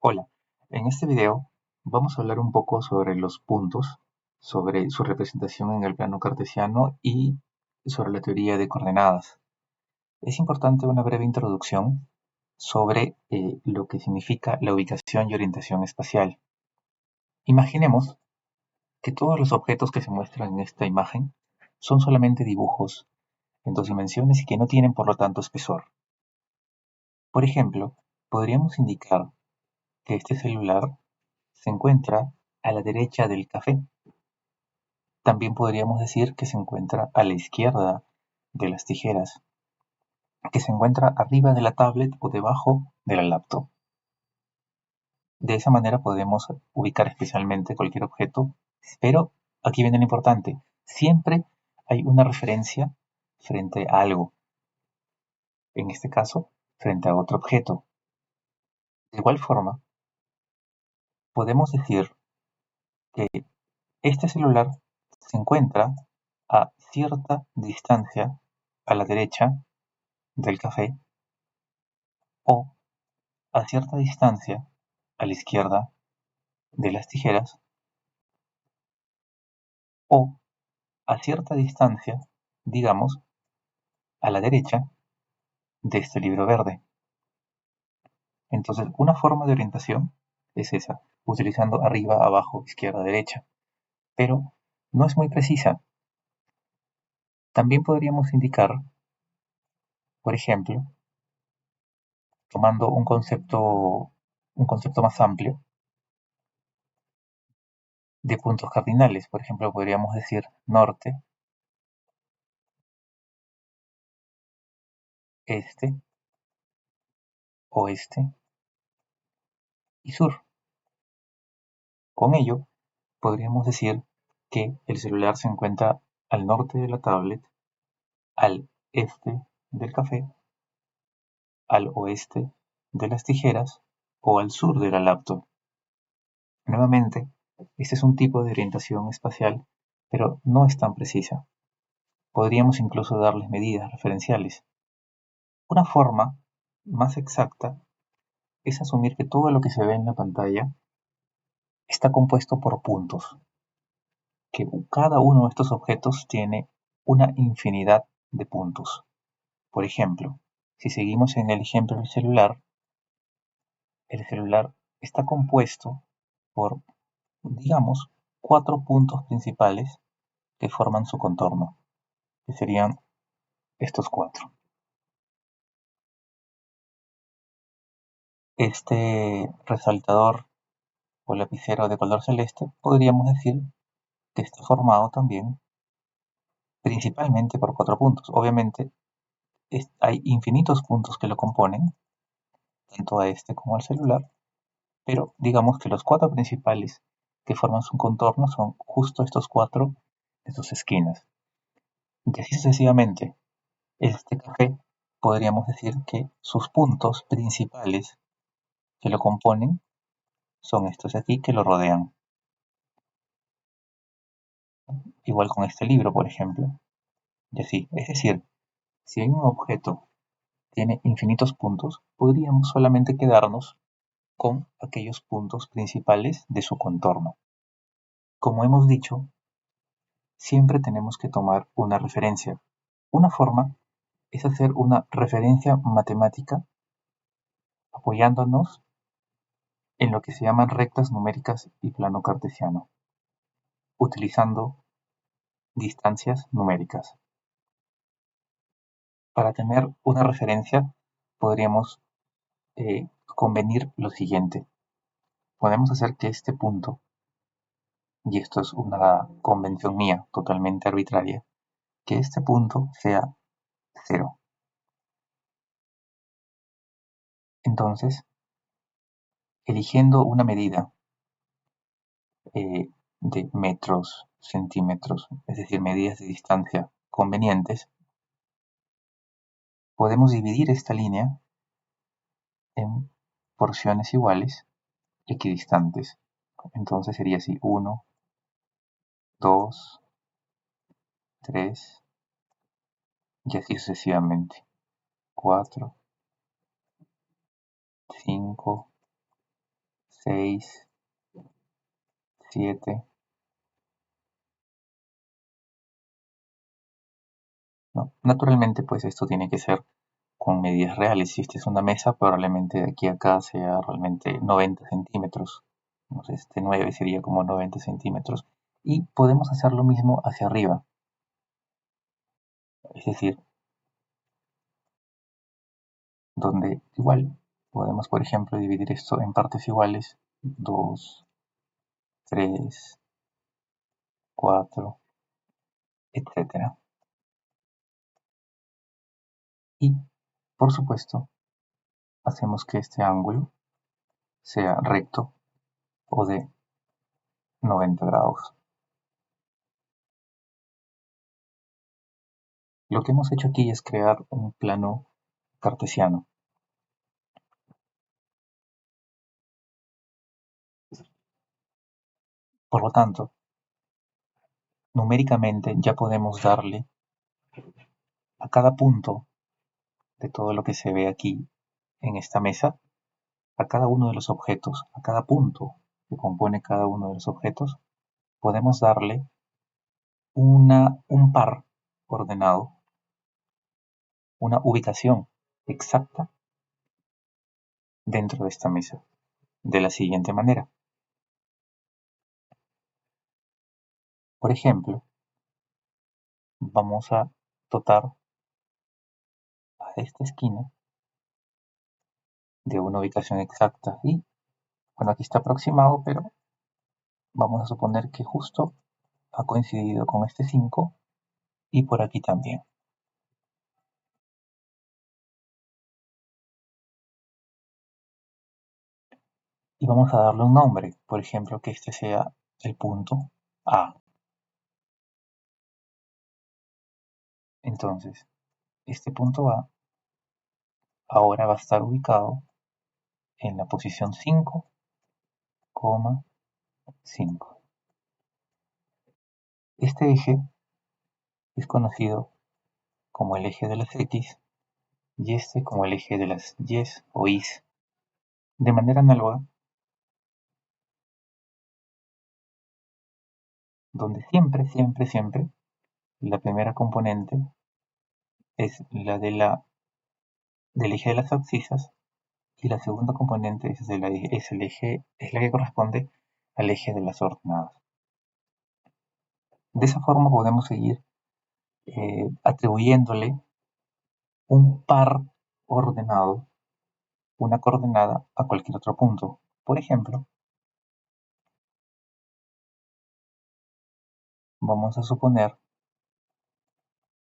Hola, en este video vamos a hablar un poco sobre los puntos, sobre su representación en el plano cartesiano y sobre la teoría de coordenadas. Es importante una breve introducción sobre lo que significa la ubicación y orientación espacial. Imaginemos que todos los objetos que se muestran en esta imagen son solamente dibujos en dos dimensiones y que no tienen por lo tanto espesor. Por ejemplo, podríamos indicar que este celular se encuentra a la derecha del café. También podríamos decir que se encuentra a la izquierda de las tijeras, que se encuentra arriba de la tablet o debajo de la laptop. De esa manera podemos ubicar especialmente cualquier objeto, pero aquí viene lo importante, siempre hay una referencia frente a algo, en este caso, frente a otro objeto. De igual forma, podemos decir que este celular se encuentra a cierta distancia a la derecha del café o a cierta distancia a la izquierda de las tijeras o a cierta distancia, digamos, a la derecha de este libro verde. Entonces, una forma de orientación es esa, utilizando arriba, abajo, izquierda, derecha, pero no es muy precisa. También podríamos indicar, por ejemplo, tomando un concepto más amplio de puntos cardinales. Por ejemplo, podríamos decir norte, este, oeste y sur. Con ello, podríamos decir que el celular se encuentra al norte de la tablet, al este del café, al oeste de las tijeras o al sur de la laptop. Nuevamente, este es un tipo de orientación espacial, pero no es tan precisa. Podríamos incluso darles medidas referenciales. Una forma más exacta es asumir que todo lo que se ve en la pantalla está compuesto por puntos, que cada uno de estos objetos tiene una infinidad de puntos. Por ejemplo, si seguimos en el ejemplo del celular, el celular está compuesto por, digamos, 4 puntos principales que forman su contorno, que serían estos 4. Este resaltador o lapicero de color celeste podríamos decir que está formado también principalmente por 4 puntos. Obviamente hay infinitos puntos que lo componen, tanto a este como al celular, pero digamos que los 4 principales que forman su contorno son justo estos 4 de sus esquinas. Y así sucesivamente. Este café podríamos decir que sus puntos principales que lo componen son estos de aquí que lo rodean. Igual con este libro, por ejemplo. Y así. Es decir, si hay un objeto que tiene infinitos puntos, podríamos solamente quedarnos con aquellos puntos principales de su contorno. Como hemos dicho, siempre tenemos que tomar una referencia. Una forma es hacer una referencia matemática apoyándonos en lo que se llaman rectas numéricas y plano cartesiano, utilizando distancias numéricas. Para tener una referencia podríamos convenir lo siguiente. Podemos hacer que este punto, y esto es una convención mía totalmente arbitraria, que este punto sea 0. Entonces, eligiendo una medida de metros, centímetros, es decir, medidas de distancia convenientes, podemos dividir esta línea en porciones iguales, equidistantes. Entonces sería así: 1, 2, 3 y así sucesivamente. 4, 5, 6, 7, ¿no? Naturalmente, pues esto tiene que ser con medidas reales. Si esta es una mesa, probablemente de aquí a acá sea realmente 90 centímetros. Entonces, este 9 sería como 90 centímetros. Y podemos hacer lo mismo hacia arriba. Es decir, donde igual podemos, por ejemplo, dividir esto en partes iguales. 2, 3, 4, etcétera. Y, por supuesto, hacemos que este ángulo sea recto o de 90 grados. Lo que hemos hecho aquí es crear un plano cartesiano. Por lo tanto, numéricamente ya podemos darle a cada punto de todo lo que se ve aquí en esta mesa, a cada uno de los objetos, a cada punto que compone cada uno de los objetos, podemos darle un par ordenado, una ubicación exacta dentro de esta mesa, de la siguiente manera. Por ejemplo, vamos a dotar a esta esquina de una ubicación exacta y, bueno, aquí está aproximado, pero vamos a suponer que justo ha coincidido con este 5 y por aquí también. Y vamos a darle un nombre, por ejemplo, que este sea el punto A. Entonces, este punto A ahora va a estar ubicado en la posición 5,5. Este eje es conocido como el eje de las X y este como el eje de las Y o Y. De manera análoga, donde siempre, siempre, siempre, la primera componente es la del eje de las abscisas y la segunda componente es la que corresponde al eje de las ordenadas. De esa forma podemos seguir atribuyéndole un par ordenado, una coordenada a cualquier otro punto. Por ejemplo, vamos a suponer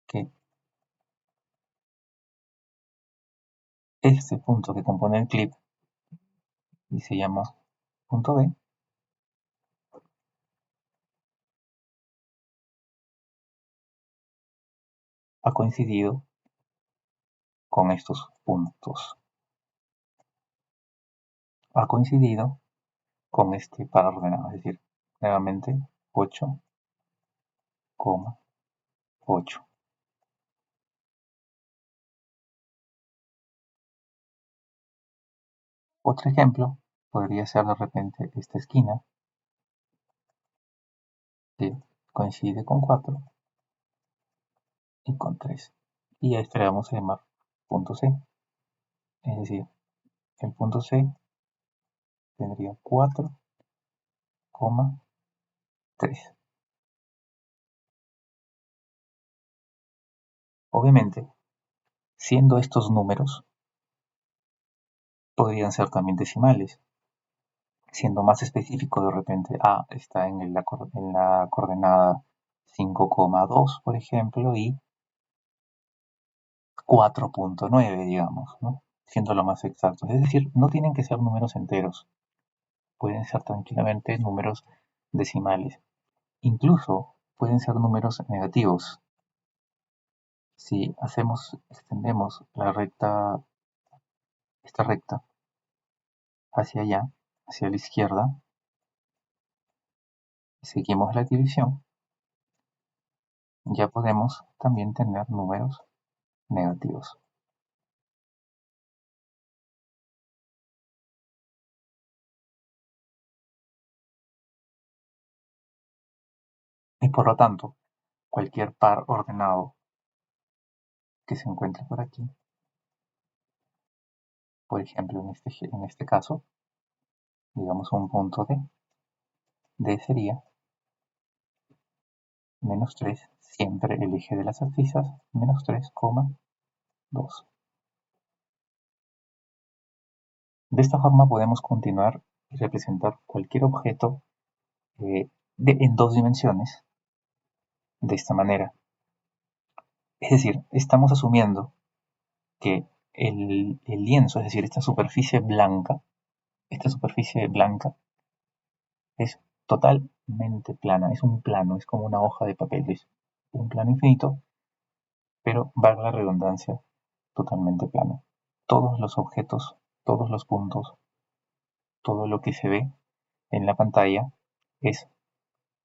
que este punto que compone el clip y se llama punto B, ha coincidido con estos puntos. Ha coincidido con este par ordenado, es decir, nuevamente 8,8. Otro ejemplo podría ser de repente esta esquina que coincide con 4 y con 3. Y a este le vamos a llamar punto C. Es decir, el punto C tendría 4,3. Obviamente, siendo estos números, podrían ser también decimales. Siendo más específico, de repente A está en la coordenada 5,2, por ejemplo, y 4,9, digamos, ¿no? Siendo lo más exactos. Es decir, no tienen que ser números enteros, pueden ser tranquilamente números decimales. Incluso pueden ser números negativos. Si extendemos esta recta hacia allá, hacia la izquierda, y seguimos la división, ya podemos también tener números negativos. y por lo tanto cualquier par ordenado que se encuentre por aquí, por ejemplo en este caso, digamos un punto D sería menos 3, siempre el eje de las abscisas, menos 3,2. De esta forma podemos continuar y representar cualquier objeto en dos dimensiones de esta manera. Es decir, estamos asumiendo que el lienzo, es decir, esta superficie blanca es totalmente plana, es un plano, es como una hoja de papel, es un plano infinito, pero valga la redundancia, totalmente plano. Todos los objetos, todos los puntos, todo lo que se ve en la pantalla es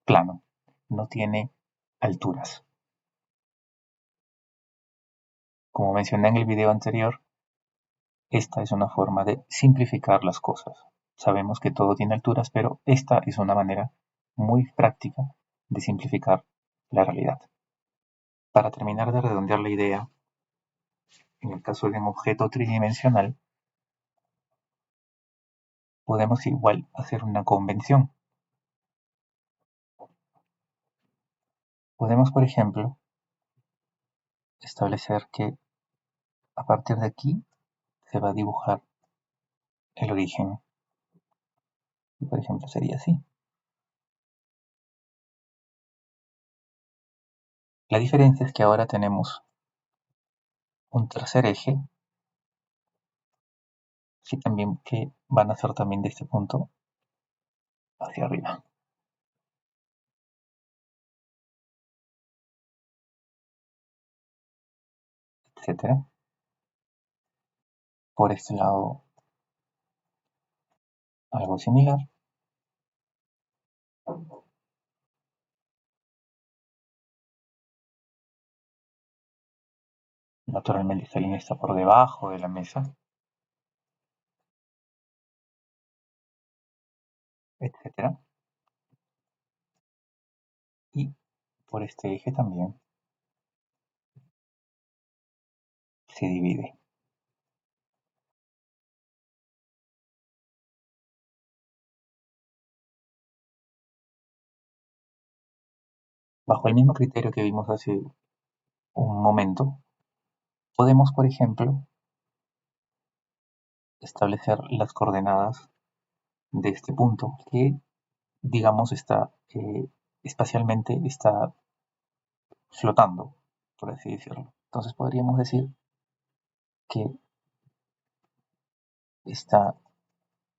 plano, no tiene alturas. Como mencioné en el video anterior, esta es una forma de simplificar las cosas. Sabemos que todo tiene alturas, pero esta es una manera muy práctica de simplificar la realidad. Para terminar de redondear la idea, en el caso de un objeto tridimensional, podemos igual hacer una convención. Podemos, por ejemplo, establecer que a partir de aquí se va a dibujar el origen. Y por ejemplo sería así. La diferencia es que ahora tenemos un tercer eje, que también que van a ser también de este punto hacia arriba. Etcétera. Por este lado algo similar. Naturalmente esta línea está por debajo de la mesa, etcétera. Y por este eje también se divide. Bajo el mismo criterio que vimos hace un momento, podemos, por ejemplo, establecer las coordenadas de este punto que, digamos, está espacialmente está flotando, por así decirlo. Entonces podríamos decir que está,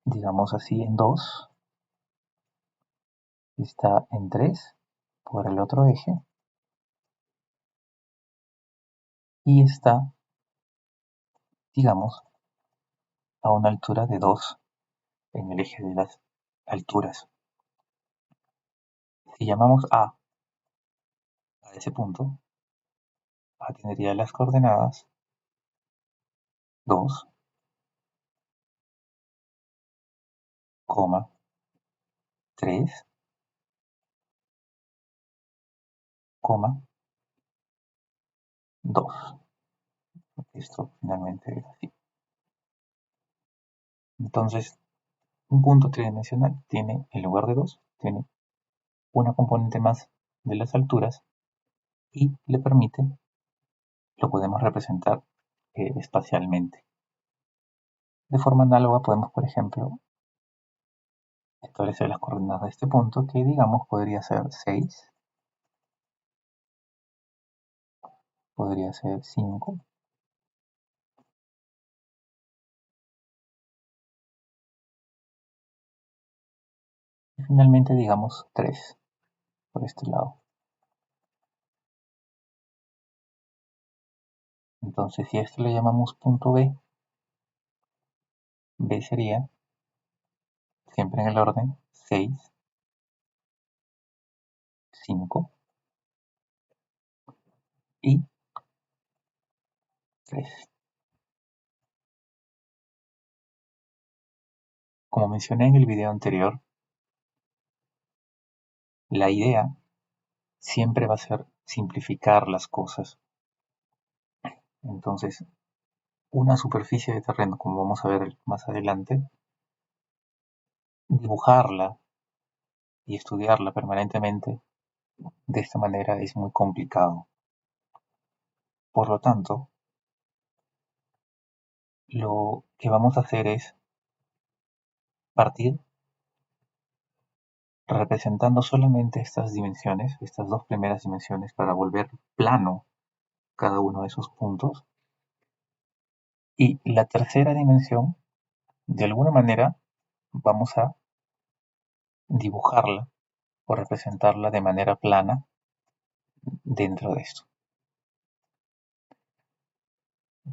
digamos así, en 2, está en 3 por el otro eje y está, digamos, a una altura de 2 en el eje de las alturas. Si llamamos a ese punto, A tendría las coordenadas 2, 3, 2. Esto finalmente es así. Entonces, un punto tridimensional tiene, en lugar de 2, tiene una componente más de las alturas y le permite, lo podemos representar espacialmente. De forma análoga podemos, por ejemplo, establecer las coordenadas de este punto que digamos podría ser 6, podría ser 5 y finalmente digamos 3 por este lado. Entonces si a esto le llamamos punto B, B sería siempre en el orden 6, 5 y 3. Como mencioné en el video anterior, la idea siempre va a ser simplificar las cosas. Entonces, una superficie de terreno, como vamos a ver más adelante, dibujarla y estudiarla permanentemente de esta manera es muy complicado. Por lo tanto, lo que vamos a hacer es partir representando solamente estas dimensiones, estas dos primeras dimensiones, para volver plano cada uno de esos puntos. Y la tercera dimensión, de alguna manera, vamos a dibujarla o representarla de manera plana dentro de esto.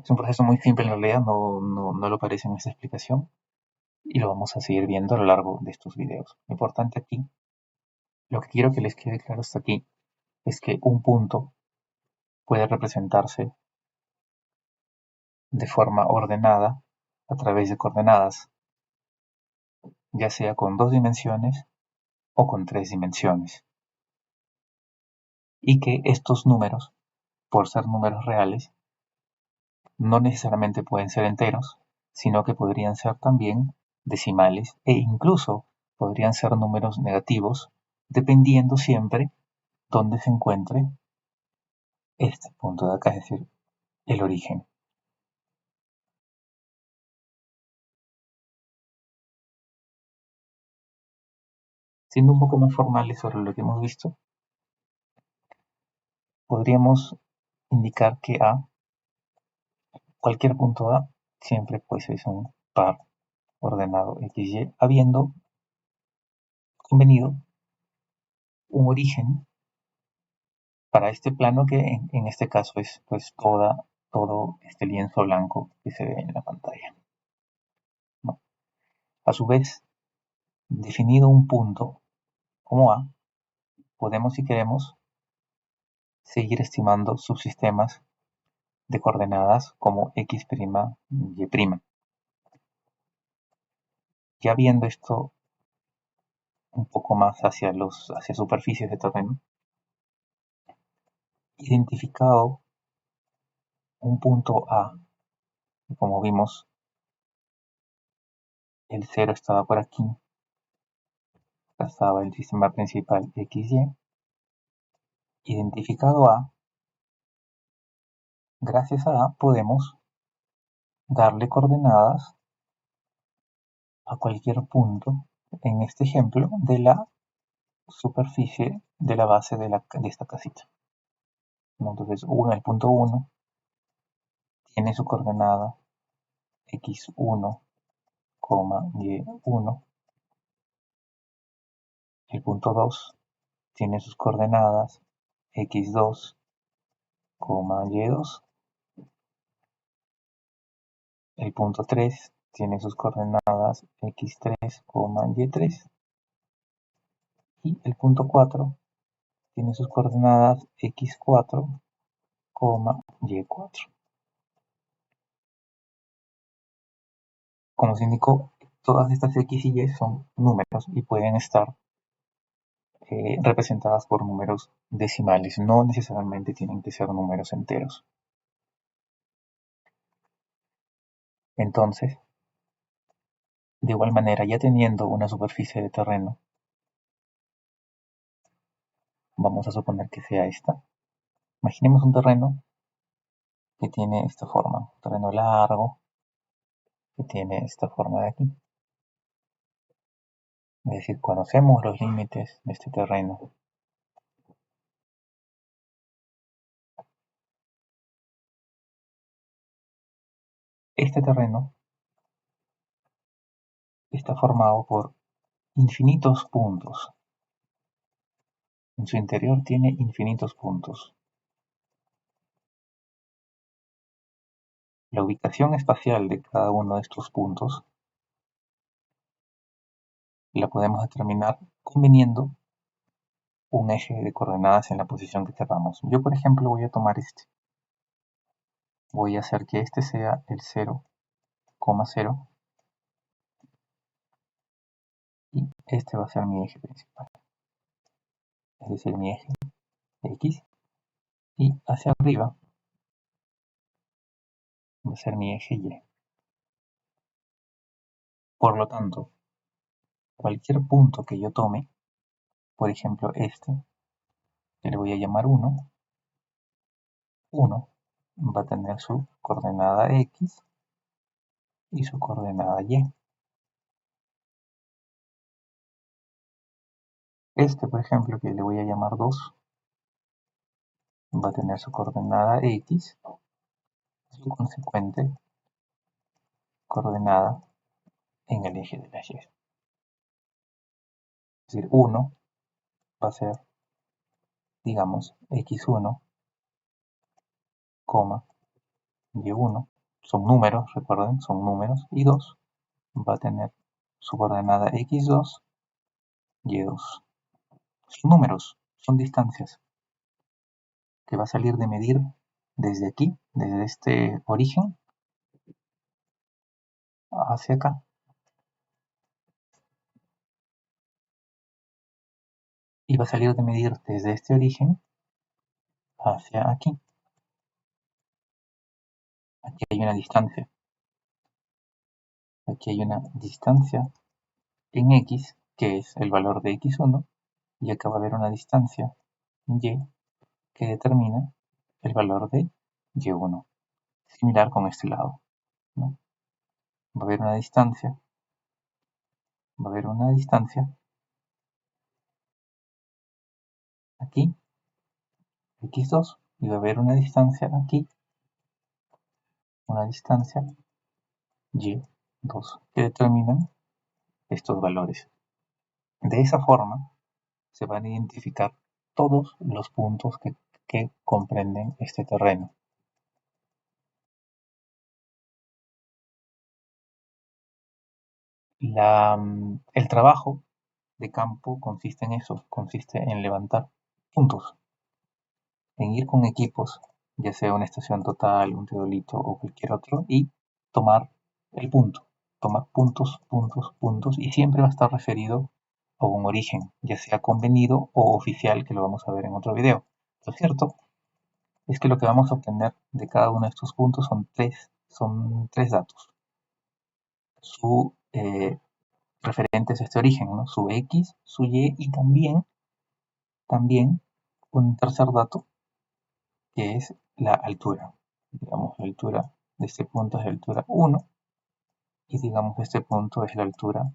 Es un proceso muy simple en realidad, no lo parece en esta explicación, y lo vamos a seguir viendo a lo largo de estos videos. Lo importante aquí, lo que quiero que les quede claro hasta aquí, es que un punto puede representarse de forma ordenada a través de coordenadas, ya sea con 2 dimensiones o con 3 dimensiones. Y que estos números, por ser números reales, no necesariamente pueden ser enteros, sino que podrían ser también decimales e incluso podrían ser números negativos, dependiendo siempre dónde se encuentre este punto de acá, es decir, el origen. Siendo un poco más formales sobre lo que hemos visto, podríamos indicar que cualquier punto A siempre pues es un par ordenado XY, habiendo convenido un origen para este plano que en este caso es pues todo este lienzo blanco que se ve en la pantalla, ¿no? A su vez, definido un punto como A, podemos, si queremos, seguir estimando subsistemas de coordenadas como x', y'. Ya viendo esto un poco más hacia superficies de terreno, identificado un punto A, y como vimos, el 0 estaba por aquí, acá estaba el sistema principal XY, identificado A, gracias a A podemos darle coordenadas a cualquier punto, en este ejemplo, de la superficie de la base de esta casita. Entonces, el punto 1 tiene su coordenada x1, y1. El punto 2 tiene sus coordenadas x2, y2. El punto 3 tiene sus coordenadas x3, y3. Y el punto 4 tiene sus coordenadas x4, y4. Como se indicó, todas estas x y y son números y pueden estar representadas por números decimales, no necesariamente tienen que ser números enteros. Entonces, de igual manera, ya teniendo una superficie de terreno, vamos a suponer que sea esta. Imaginemos un terreno que tiene esta forma, un terreno largo que tiene esta forma de aquí. Es decir, conocemos los límites de este terreno. Este terreno está formado por infinitos puntos. En su interior tiene infinitos puntos. La ubicación espacial de cada uno de estos puntos la podemos determinar conveniendo un eje de coordenadas en la posición que queramos. Yo, por ejemplo, voy a tomar este. Voy a hacer que este sea el 0,0 y este va a ser mi eje principal. Es decir, mi eje X, y hacia arriba va a ser mi eje Y. Por lo tanto, cualquier punto que yo tome, por ejemplo este, que le voy a llamar 1 va a tener su coordenada X y su coordenada Y. Este, por ejemplo, que le voy a llamar 2, va a tener su coordenada X y su consecuente coordenada en el eje de la Y. Es decir, 1 va a ser, digamos, X1, Y1. Son números, recuerden, son números. Y 2 va a tener su coordenada X2, Y2. Son números, son distancias que va a salir de medir desde aquí, desde este origen, hacia acá. Y va a salir de medir desde este origen hacia aquí. Aquí hay una distancia. Aquí hay una distancia en X, que es el valor de X1, y acá va a haber una distancia en Y que determina el valor de Y1. Similar con este lado, ¿no? Va a haber una distancia, aquí, X2, y va a haber una distancia aquí, una distancia Y2, que determinan estos valores. De esa forma se van a identificar todos los puntos que comprenden este terreno. El trabajo de campo consiste en eso, consiste en levantar puntos, en ir con equipos, ya sea una estación total, un teodolito o cualquier otro, y tomar el punto, tomar puntos, puntos, puntos, y siempre va a estar referido a un origen, ya sea convenido o oficial, que lo vamos a ver en otro video. Lo cierto es que lo que vamos a obtener de cada uno de estos puntos son tres datos. Su referentes a este origen, ¿no? Su X, su Y y también un tercer dato que es la altura. Digamos, la altura de este punto es la altura 1 y digamos este punto es la altura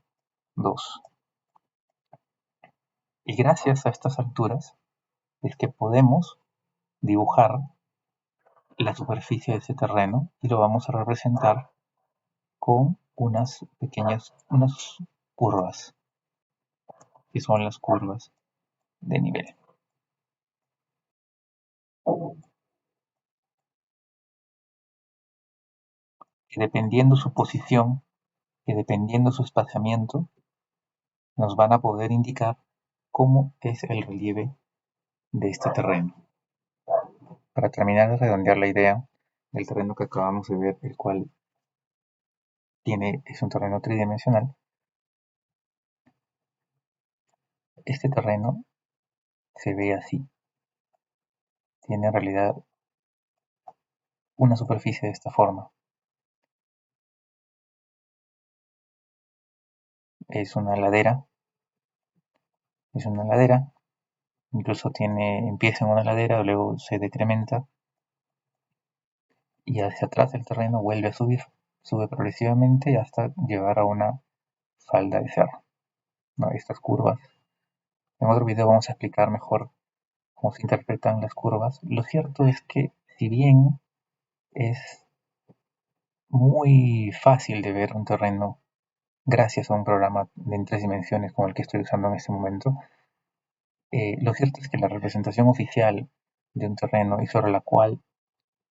2. Y gracias a estas alturas es que podemos dibujar la superficie de ese terreno y lo vamos a representar con unas curvas, que son las curvas de nivel. Que dependiendo su posición, que dependiendo su espaciamiento, nos van a poder indicar cómo es el relieve de este terreno. Para terminar de redondear la idea del terreno que acabamos de ver, el cual es un terreno tridimensional, este terreno se ve así. Tiene en realidad una superficie de esta forma. Es una ladera, incluso empieza en una ladera, luego se decrementa y hacia atrás el terreno vuelve a subir, sube progresivamente hasta llegar a una falda de cerro, ¿no? Estas curvas. En otro video vamos a explicar mejor cómo se interpretan las curvas. Lo cierto es que si bien es muy fácil de ver un terreno gracias a un programa en 3 dimensiones como el que estoy usando en este momento, lo cierto es que la representación oficial de un terreno y sobre la cual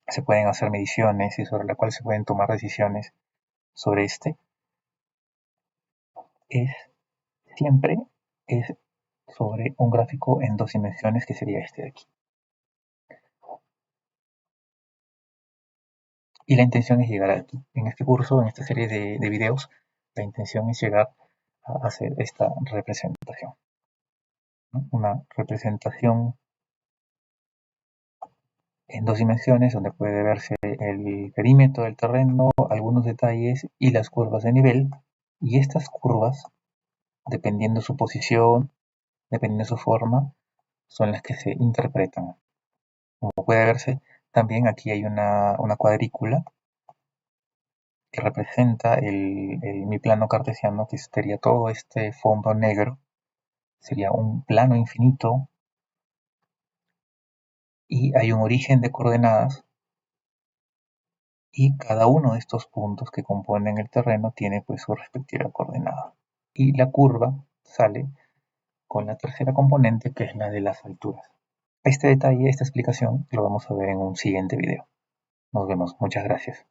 se pueden hacer mediciones y sobre la cual se pueden tomar decisiones sobre es siempre es sobre un gráfico en 2 dimensiones, que sería este de aquí. Y la intención es llegar aquí. En este curso, en esta serie de videos, la intención es llegar a hacer esta representación, ¿no? Una representación en dos dimensiones, donde puede verse el perímetro del terreno, algunos detalles y las curvas de nivel. Y estas curvas, dependiendo su posición, dependiendo su forma, son las que se interpretan. Como puede verse, también aquí hay una cuadrícula que representa mi plano cartesiano, que sería todo este fondo negro. Sería un plano infinito y hay un origen de coordenadas y cada uno de estos puntos que componen el terreno tiene pues su respectiva coordenada. Y la curva sale con la tercera componente, que es la de las alturas. Este detalle, esta explicación, lo vamos a ver en un siguiente video. Nos vemos, muchas gracias.